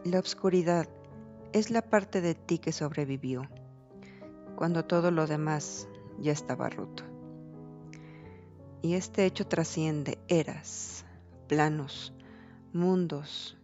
La oscuridad es la parte de ti que sobrevivió, cuando todo lo demás ya estaba roto. Y este hecho trasciende eras, planos, mundos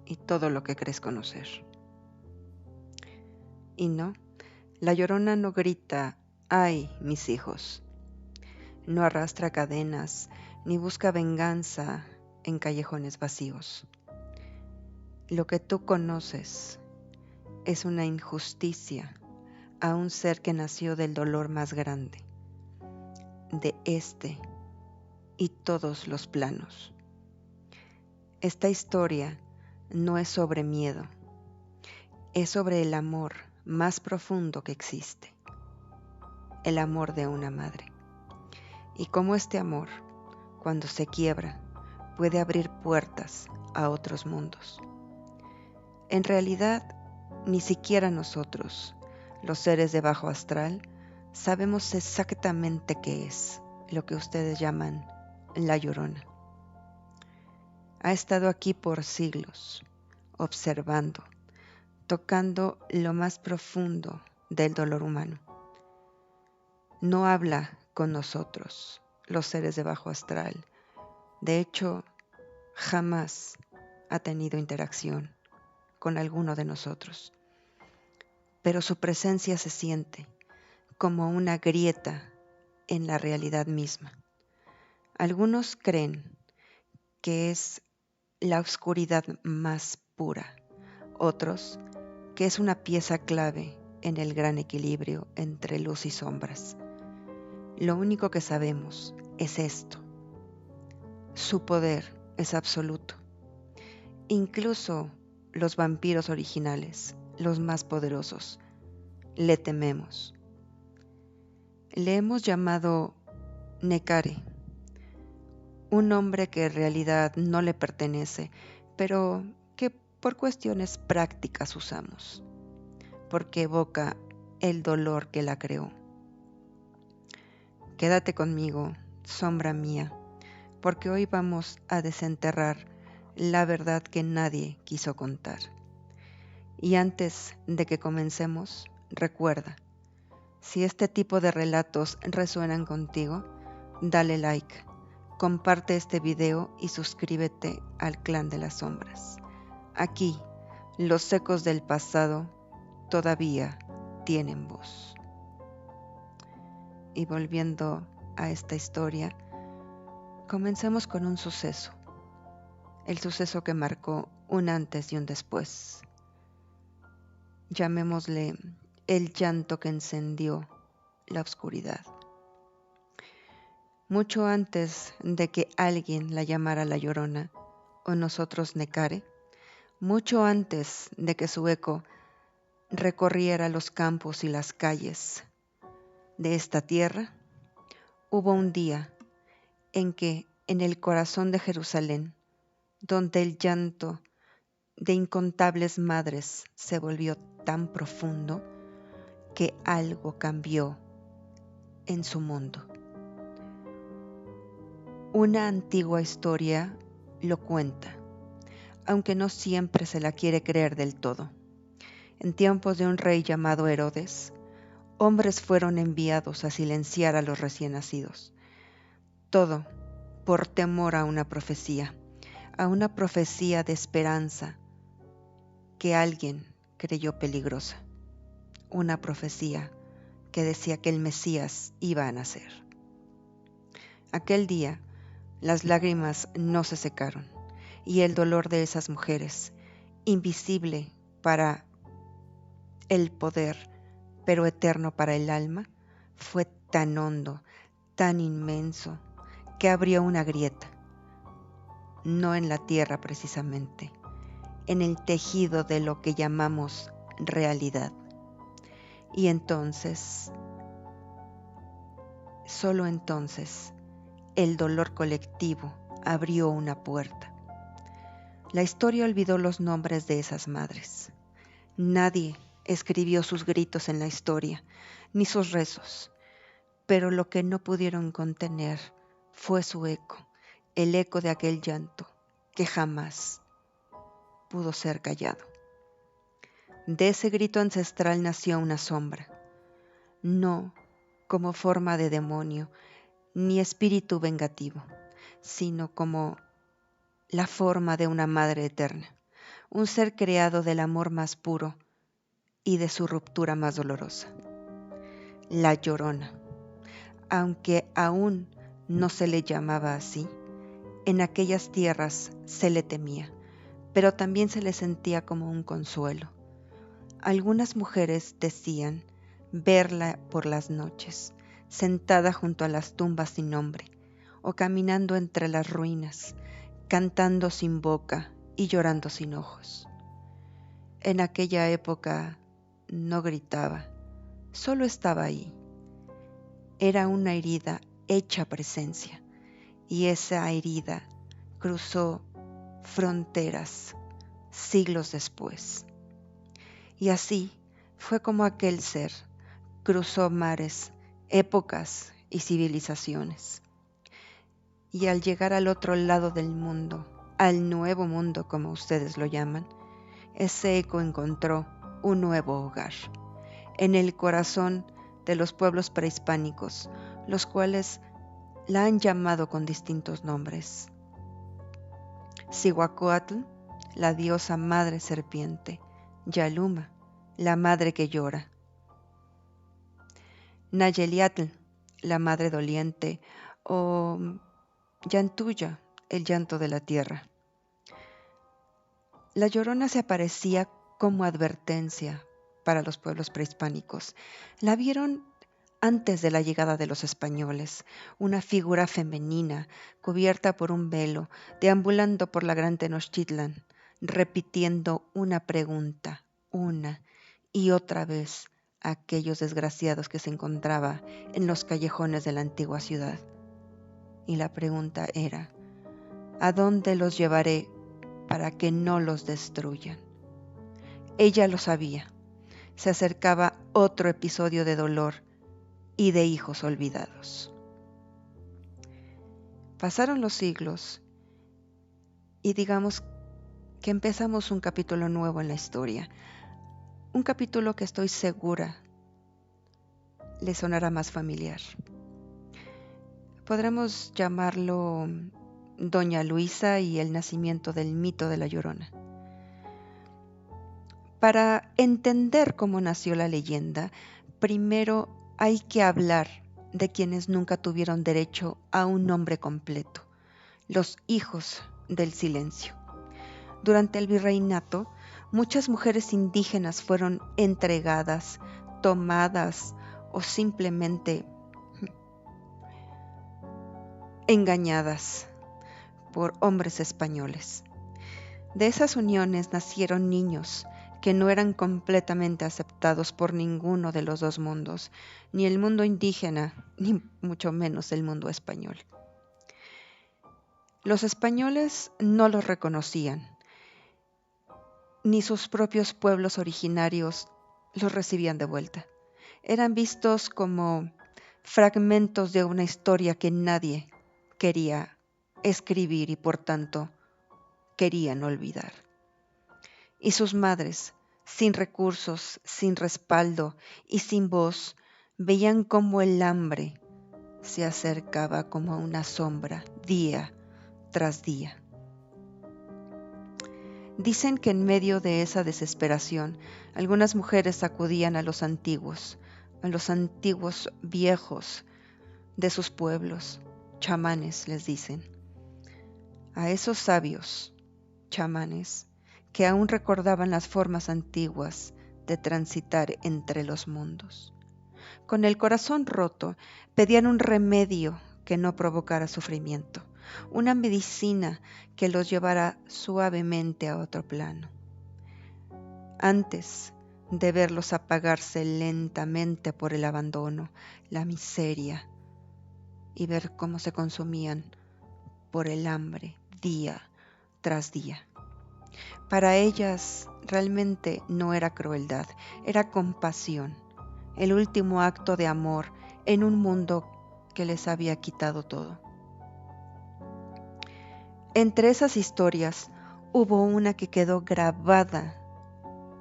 y todo lo que crees conocer. Y no, la Llorona no grita, ¡ay, mis hijos! No arrastra cadenas ni busca venganza en callejones vacíos. Lo que tú conoces es una injusticia a un ser que nació del dolor más grande, de este y todos los planos. Esta historia no es sobre miedo, es sobre el amor más profundo que existe, el amor de una madre. Y cómo este amor, cuando se quiebra, puede abrir puertas a otros mundos. En realidad, ni siquiera nosotros, los seres de bajo astral, sabemos exactamente qué es lo que ustedes llaman la Llorona. Ha estado aquí por siglos, observando, tocando lo más profundo del dolor humano. No habla con nosotros, los seres de bajo astral. De hecho, jamás ha tenido interacción con alguno de nosotros. Pero su presencia se siente como una grieta en la realidad misma. Algunos creen que es la oscuridad más pura, otros que es una pieza clave en el gran equilibrio entre luz y sombras. Lo único que sabemos es esto: su poder es absoluto. Incluso los vampiros originales, los más poderosos, le tememos. Le hemos llamado Nekare, un nombre que en realidad no le pertenece, pero que por cuestiones prácticas usamos, porque evoca el dolor que la creó. Quédate conmigo, sombra mía, porque hoy vamos a desenterrar la verdad que nadie quiso contar. Y antes de que comencemos, recuerda, si este tipo de relatos resuenan contigo, dale like, comparte este video y suscríbete al Clan de las Sombras. Aquí, los ecos del pasado todavía tienen voz. Y volviendo a esta historia, comencemos con un suceso, el suceso que marcó un antes y un después. Llamémosle el llanto que encendió la oscuridad. Mucho antes de que alguien la llamara la Llorona o nosotros Nekare, mucho antes de que su eco recorriera los campos y las calles de esta tierra, hubo un día en que en el corazón de Jerusalén, donde el llanto de incontables madres se volvió tan profundo que algo cambió en su mundo. Una antigua historia lo cuenta, aunque no siempre se la quiere creer del todo. En tiempos de un rey llamado Herodes, hombres fueron enviados a silenciar a los recién nacidos. Todo por temor a una profecía de esperanza que alguien creyó peligrosa. Una profecía que decía que el Mesías iba a nacer. Aquel día, las lágrimas no se secaron y el dolor de esas mujeres, invisible para el poder, pero eterno para el alma, fue tan hondo, tan inmenso, que abrió una grieta, no en la tierra precisamente, en el tejido de lo que llamamos realidad. Y entonces, solo entonces, el dolor colectivo abrió una puerta. La historia olvidó los nombres de esas madres. Nadie escribió sus gritos en la historia, ni sus rezos, pero lo que no pudieron contener fue su eco, el eco de aquel llanto que jamás pudo ser callado. De ese grito ancestral nació una sombra, no como forma de demonio ni espíritu vengativo, sino como la forma de una madre eterna, un ser creado del amor más puro y de su ruptura más dolorosa. La Llorona, aunque aún no se le llamaba así, en aquellas tierras se le temía, pero también se le sentía como un consuelo. Algunas mujeres decían verla por las noches, sentada junto a las tumbas sin nombre, o caminando entre las ruinas, cantando sin boca y llorando sin ojos. En aquella época no gritaba, solo estaba ahí. Era una herida hecha presencia, y esa herida cruzó fronteras siglos después. Y así fue como aquel ser cruzó mares, épocas y civilizaciones. Y al llegar al otro lado del mundo, al nuevo mundo como ustedes lo llaman, ese eco encontró un nuevo hogar, en el corazón de los pueblos prehispánicos, los cuales la han llamado con distintos nombres. Cihuacóatl, la diosa madre serpiente; Yaluma, la madre que llora; Nayeliatl, la madre doliente; o Yantuya, el llanto de la tierra. La Llorona se aparecía como advertencia para los pueblos prehispánicos. La vieron antes de la llegada de los españoles, una figura femenina cubierta por un velo, deambulando por la gran Tenochtitlan, repitiendo una pregunta, una y otra vez, a aquellos desgraciados que se encontraba en los callejones de la antigua ciudad. Y la pregunta era: ¿a dónde los llevaré para que no los destruyan? Ella lo sabía. Se acercaba otro episodio de dolor y de hijos olvidados. Pasaron los siglos y digamos que empezamos un capítulo nuevo en la historia. Un capítulo que estoy segura le sonará más familiar. Podremos llamarlo Doña Luisa y el nacimiento del mito de la Llorona. Para entender cómo nació la leyenda, primero hay que hablar de quienes nunca tuvieron derecho a un nombre completo, los hijos del silencio. Durante el virreinato, muchas mujeres indígenas fueron entregadas, tomadas o simplemente engañadas por hombres españoles. De esas uniones nacieron niños que no eran completamente aceptados por ninguno de los dos mundos, ni el mundo indígena, ni mucho menos el mundo español. Los españoles no los reconocían, ni sus propios pueblos originarios los recibían de vuelta. Eran vistos como fragmentos de una historia que nadie quería escribir y por tanto querían olvidar. Y sus madres, sin recursos, sin respaldo y sin voz, veían cómo el hambre se acercaba como una sombra día tras día. Dicen que en medio de esa desesperación, algunas mujeres acudían a los antiguos viejos de sus pueblos, chamanes les dicen, a esos sabios chamanes que aún recordaban las formas antiguas de transitar entre los mundos. Con el corazón roto, pedían un remedio que no provocara sufrimiento, una medicina que los llevara suavemente a otro plano. Antes de verlos apagarse lentamente por el abandono, la miseria, y ver cómo se consumían por el hambre día tras día. Para ellas realmente no era crueldad, era compasión, el último acto de amor en un mundo que les había quitado todo. Entre esas historias, hubo una que quedó grabada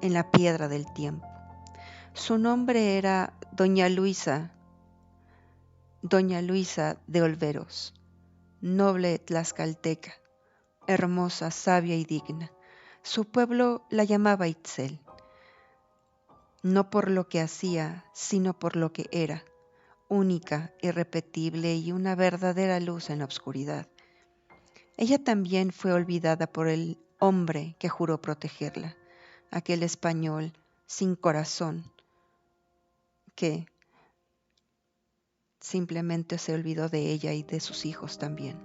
en la piedra del tiempo. Su nombre era Doña Luisa de Olveros, noble tlaxcalteca, hermosa, sabia y digna. Su pueblo la llamaba Itzel, no por lo que hacía, sino por lo que era, única, irrepetible y una verdadera luz en la oscuridad. Ella también fue olvidada por el hombre que juró protegerla, aquel español sin corazón que simplemente se olvidó de ella y de sus hijos también.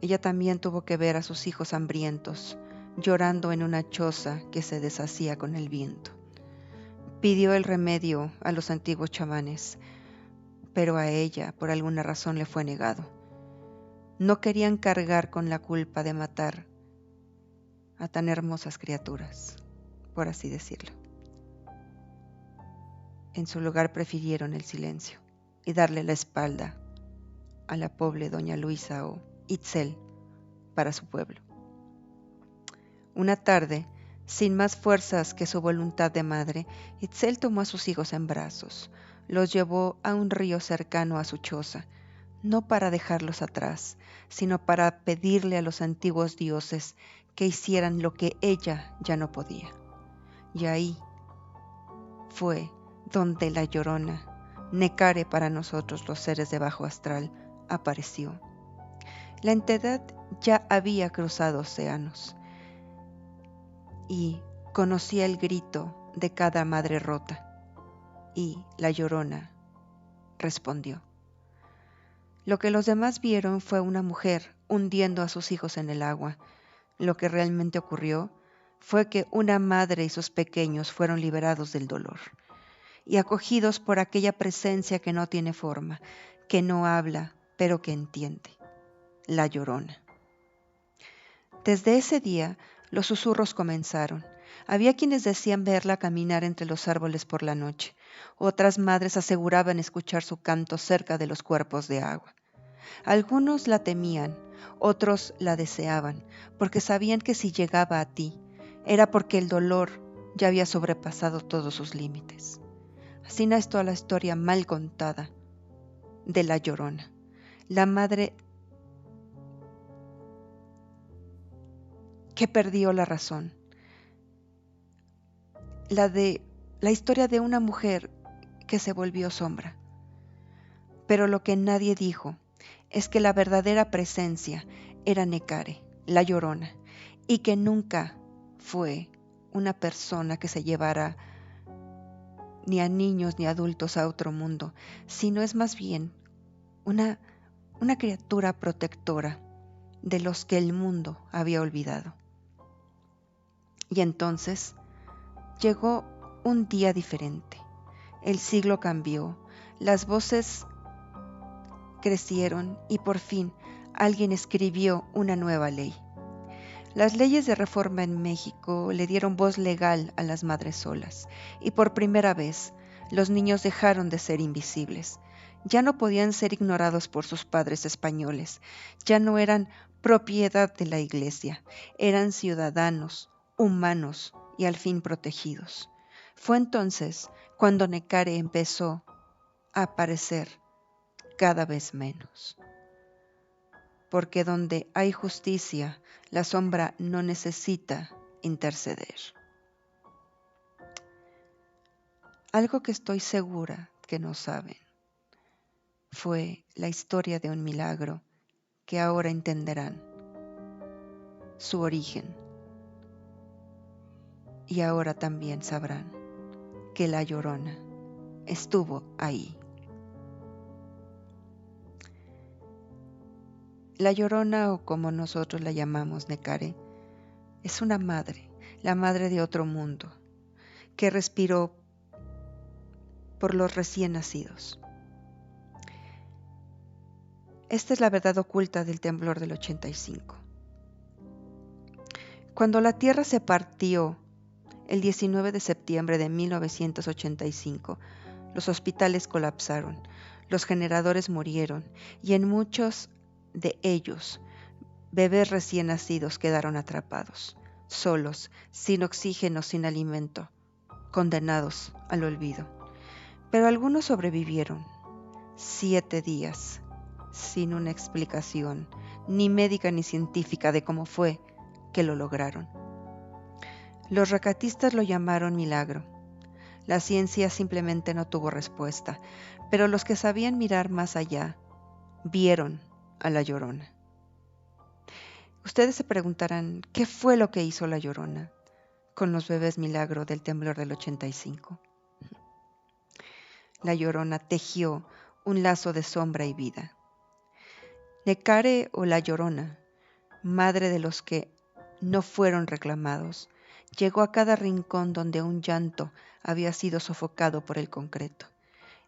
Ella también tuvo que ver a sus hijos hambrientos, llorando en una choza que se deshacía con el viento. Pidió el remedio a los antiguos chamanes, pero a ella por alguna razón le fue negado. No querían cargar con la culpa de matar a tan hermosas criaturas, por así decirlo. En su lugar prefirieron el silencio y darle la espalda a la pobre doña Luisa o Itzel para su pueblo. Una tarde, sin más fuerzas que su voluntad de madre, Itzel tomó a sus hijos en brazos, los llevó a un río cercano a su choza, no para dejarlos atrás, sino para pedirle a los antiguos dioses que hicieran lo que ella ya no podía. Y ahí fue donde la Llorona, Necare para nosotros los seres de bajo astral, apareció. La entidad ya había cruzado océanos y conocía el grito de cada madre rota, y la Llorona respondió. Lo que los demás vieron fue una mujer hundiendo a sus hijos en el agua. Lo que realmente ocurrió fue que una madre y sus pequeños fueron liberados del dolor y acogidos por aquella presencia que no tiene forma, que no habla, pero que entiende, la Llorona. Desde ese día, los susurros comenzaron. Había quienes decían verla caminar entre los árboles por la noche. Otras madres aseguraban escuchar su canto cerca de los cuerpos de agua. Algunos la temían, otros la deseaban, porque sabían que si llegaba a ti, era porque el dolor ya había sobrepasado todos sus límites. Así nació la historia mal contada de la Llorona, la madre que perdió la razón, la historia de una mujer que se volvió sombra. Pero lo que nadie dijo es que la verdadera presencia era Necare, la Llorona, y que nunca fue una persona que se llevara ni a niños ni a adultos a otro mundo, sino es más bien una criatura protectora de los que el mundo había olvidado. Y entonces llegó un día diferente. El siglo cambió, las voces crecieron y por fin alguien escribió una nueva ley. Las leyes de reforma en México le dieron voz legal a las madres solas y por primera vez los niños dejaron de ser invisibles. Ya no podían ser ignorados por sus padres españoles, ya no eran propiedad de la Iglesia, eran ciudadanos, humanos y al fin protegidos. Fue entonces cuando Necare empezó a aparecer cada vez menos. Porque donde hay justicia, la sombra no necesita interceder. Algo que estoy segura que no saben fue la historia de un milagro que ahora entenderán su origen. Y ahora también sabrán que la Llorona estuvo ahí. La Llorona, o como nosotros la llamamos Necare, es una madre, la madre de otro mundo, que respiró por los recién nacidos. Esta es la verdad oculta del temblor del 85. Cuando la tierra se partió el 19 de septiembre de 1985, los hospitales colapsaron, los generadores murieron y en muchos de ellos bebés recién nacidos quedaron atrapados, solos, sin oxígeno, sin alimento, condenados al olvido. Pero algunos sobrevivieron 7 días, sin una explicación, ni médica ni científica, de cómo fue que lo lograron. Los rescatistas lo llamaron milagro. La ciencia simplemente no tuvo respuesta, pero los que sabían mirar más allá vieron a La Llorona. Ustedes se preguntarán, ¿qué fue lo que hizo La Llorona con los bebés milagro del temblor del 85? La Llorona tejió un lazo de sombra y vida. Necare, o La Llorona, madre de los que no fueron reclamados, llegó a cada rincón donde un llanto había sido sofocado por el concreto.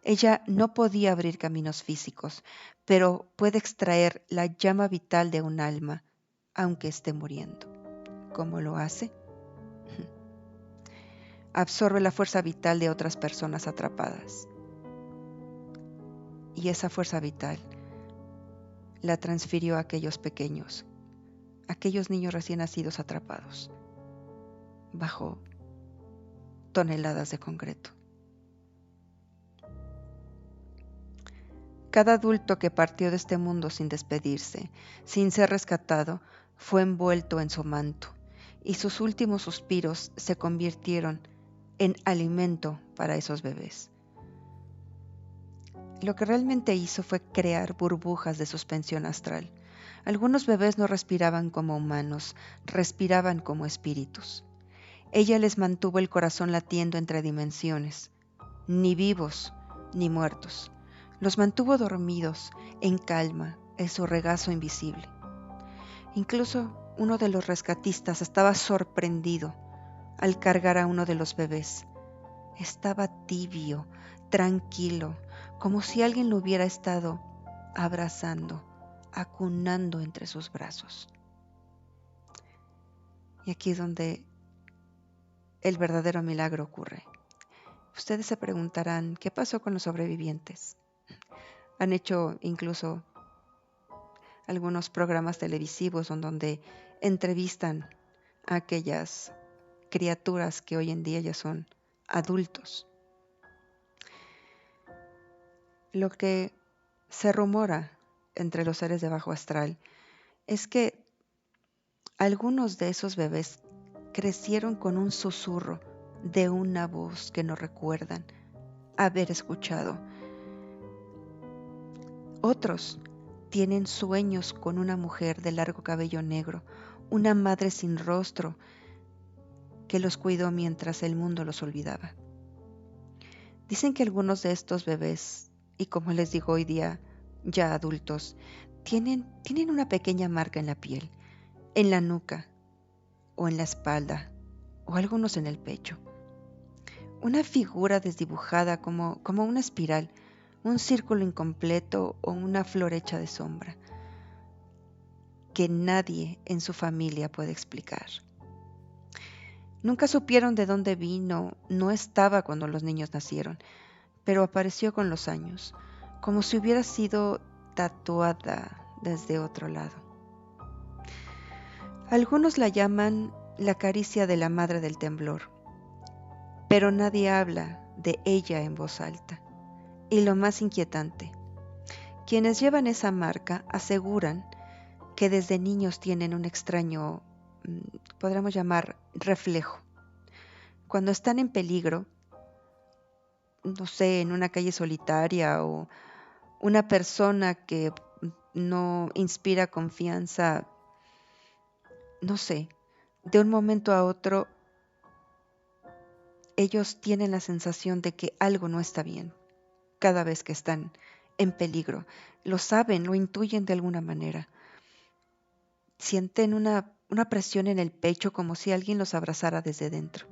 Ella no podía abrir caminos físicos, pero puede extraer la llama vital de un alma, aunque esté muriendo. ¿Cómo lo hace? Absorbe la fuerza vital de otras personas atrapadas. Y esa fuerza vital la transfirió a aquellos pequeños, aquellos niños recién nacidos atrapados bajo toneladas de concreto. Cada adulto que partió de este mundo sin despedirse, sin ser rescatado, fue envuelto en su manto, y sus últimos suspiros se convirtieron en alimento para esos bebés. Lo que realmente hizo fue crear burbujas de suspensión astral. Algunos bebés no respiraban como humanos, respiraban como espíritus. Ella les mantuvo el corazón latiendo entre dimensiones, ni vivos ni muertos. Los mantuvo dormidos, en calma, en su regazo invisible. Incluso uno de los rescatistas estaba sorprendido al cargar a uno de los bebés. Estaba tibio, tranquilo, como si alguien lo hubiera estado abrazando, acunando entre sus brazos. Y aquí es donde el verdadero milagro ocurre. Ustedes se preguntarán, ¿qué pasó con los sobrevivientes? Han hecho incluso algunos programas televisivos en donde entrevistan a aquellas criaturas que hoy en día ya son adultos. Lo que se rumora entre los seres de bajo astral es que algunos de esos bebés crecieron con un susurro de una voz que no recuerdan haber escuchado. Otros tienen sueños con una mujer de largo cabello negro, una madre sin rostro que los cuidó mientras el mundo los olvidaba. Dicen que algunos de estos bebés, y como les digo hoy día, ya adultos, tienen una pequeña marca en la piel, en la nuca o en la espalda, o algunos en el pecho. Una figura desdibujada como una espiral, un círculo incompleto o una flor hecha de sombra, que nadie en su familia puede explicar. Nunca supieron de dónde vino, no estaba cuando los niños nacieron, pero apareció con los años, como si hubiera sido tatuada desde otro lado. Algunos la llaman la caricia de la madre del temblor, pero nadie habla de ella en voz alta. Y lo más inquietante, quienes llevan esa marca aseguran que desde niños tienen un extraño, podríamos llamar, reflejo. Cuando están en peligro, no sé, en una calle solitaria o una persona que no inspira confianza, no sé, de un momento a otro, ellos tienen la sensación de que algo no está bien cada vez que están en peligro. Lo saben, lo intuyen de alguna manera. Sienten una presión en el pecho como si alguien los abrazara desde dentro.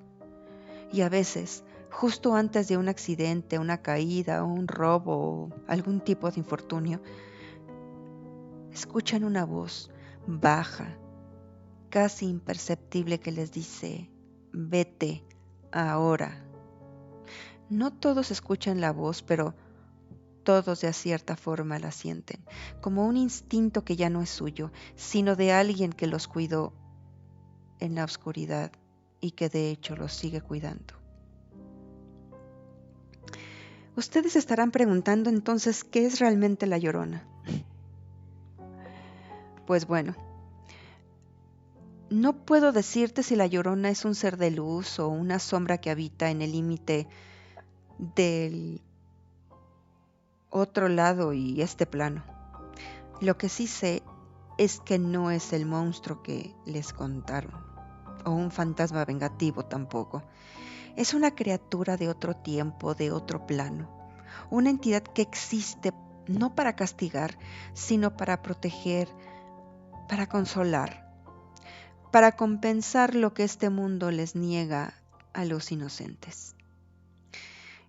Y a veces, justo antes de un accidente, una caída, un robo o algún tipo de infortunio, escuchan una voz baja, casi imperceptible, que les dice: vete ahora. No todos escuchan la voz, pero Todos de cierta forma la sienten, como un instinto que ya no es suyo, sino de alguien que los cuidó en la oscuridad y que de hecho los sigue cuidando. Ustedes estarán preguntando entonces, ¿qué es realmente la Llorona? Pues bueno, no puedo decirte si la Llorona es un ser de luz o una sombra que habita en el límite del otro lado y este plano. Lo que sí sé es que no es el monstruo que les contaron, o un fantasma vengativo tampoco. Es una criatura de otro tiempo, de otro plano, una entidad que existe no para castigar, sino para proteger, para consolar, para compensar lo que este mundo les niega a los inocentes.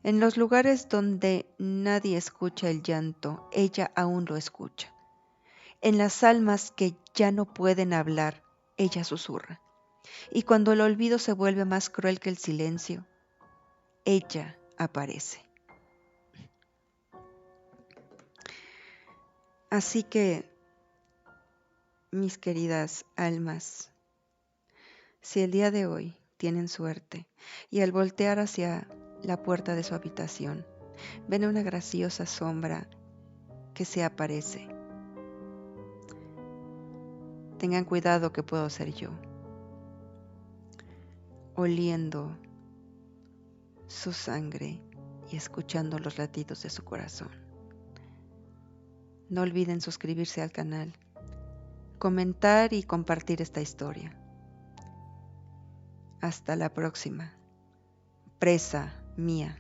En los lugares donde nadie escucha el llanto, ella aún lo escucha. En las almas que ya no pueden hablar, ella susurra. Y cuando el olvido se vuelve más cruel que el silencio, ella aparece. Así que, mis queridas almas, si el día de hoy tienen suerte y al voltear hacia la puerta de su habitación, ven una graciosa sombra que se aparece, tengan cuidado que puedo ser yo, oliendo su sangre y escuchando los latidos de su corazón. No olviden suscribirse al canal, comentar y compartir esta historia. Hasta la próxima, presa mía.